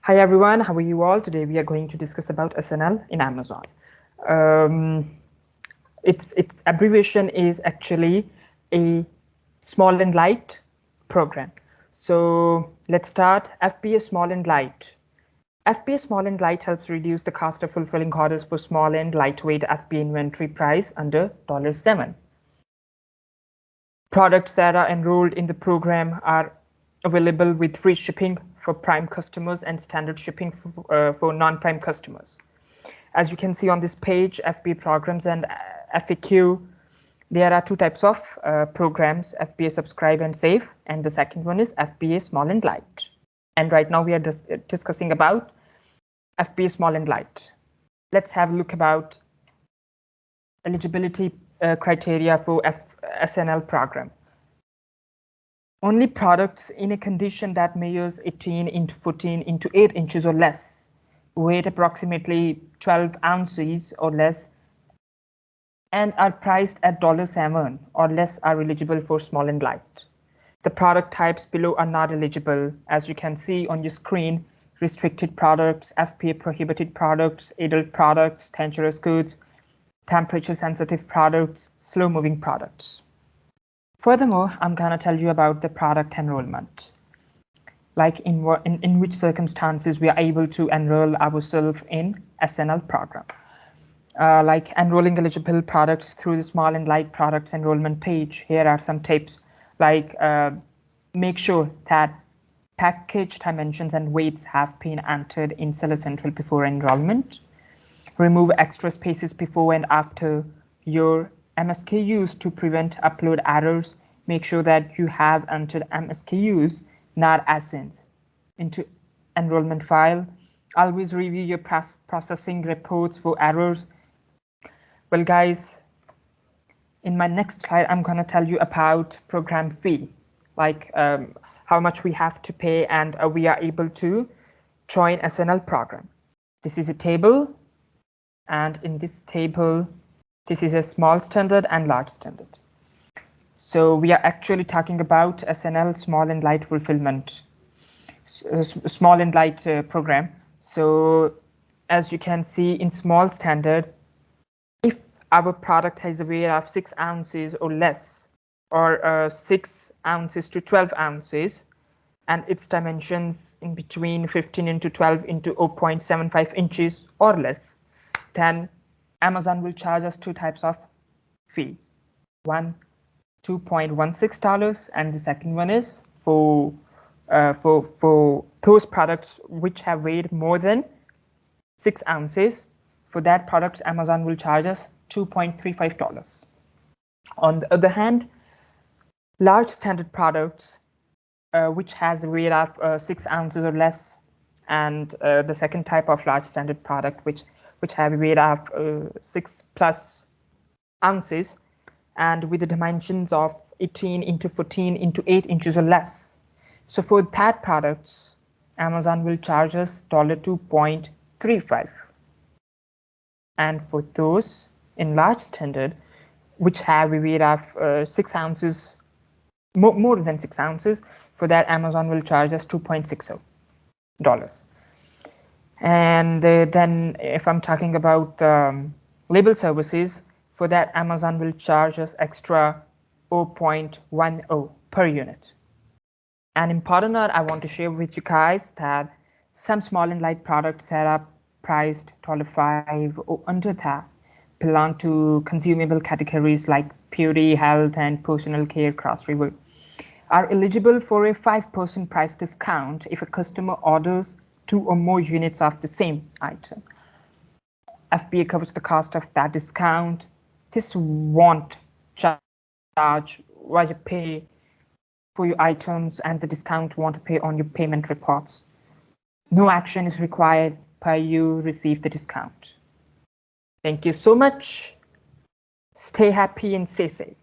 Hi everyone, how are you all? Today we are going to discuss about SNL in Amazon. Um, its abbreviation is actually a small and light program. So let's start. FBA Small and Light. FBA Small and Light helps reduce the cost of fulfilling orders for small and lightweight FBA inventory price under $7. Products that are enrolled in the program are available with free shipping for Prime customers and standard shipping for non-Prime customers. As you can see on this page, FBA programs and FAQ, there are two types of programs, FBA Subscribe and Save, and the second one is FBA Small and Light. And right now we are discussing about FBA Small and Light. Let's have a look about eligibility criteria for SNL program. Only products in a condition that measures 18 into 14 into 8 inches or less, weight approximately 12 ounces or less, and are priced at $7 or less are eligible for small and light. The product types below are not eligible. As you can see on your screen, restricted products, FBA prohibited products, adult products, dangerous goods, temperature sensitive products, slow moving products. Furthermore, I'm going to tell you about the product enrollment. Like in which circumstances we are able to enroll ourselves in SNL program. Like enrolling eligible products through the small and light products enrollment page. Here are some tips, like make sure that package dimensions and weights have been entered in Seller Central before enrollment. Remove extra spaces before and after your MSKUs to prevent upload errors. Make sure that you have entered MSKUs, not ASINs, into enrollment file. Always review your processing reports for errors. Well, guys, in my next slide, I'm going to tell you about program fee, like how much we have to pay and we are able to join SNL program. This is a table, and in this table, this is a small standard and large standard. So we are actually talking about SNL small and light fulfillment, small and light program. So as you can see in small standard, if our product has a weight of 6 ounces or less, or 6 ounces to 12 ounces, and its dimensions in between 15 into 12 into 0.75 inches or less, then Amazon will charge us two types of fee. One, $2.16, and the second one is for those products which have weighed more than 6 ounces. For that products, Amazon will charge us $2.35. On the other hand, large standard products which has a weight of 6 ounces or less, and the second type of large standard product which have a weight of 6 plus ounces and with the dimensions of 18 into 14 into 8 inches or less. So for that products, Amazon will charge us $2.35. And for those in large standard, which have a weight of 6 ounces, more than 6 ounces, for that Amazon will charge us $2.60. And then if I'm talking about label services, for that Amazon will charge us extra 0.10 per unit. An important note I want to share with you guys that some small and light products that are priced $5 or under that belong to consumable categories like beauty, health, and personal care crossover, are eligible for a 5% price discount if a customer orders 2 or more units of the same item. FBA covers the cost of that discount. This won't charge what you pay for your items, and the discount won't appear on your payment reports. No action is required per you receive the discount. Thank you so much. Stay happy and stay safe.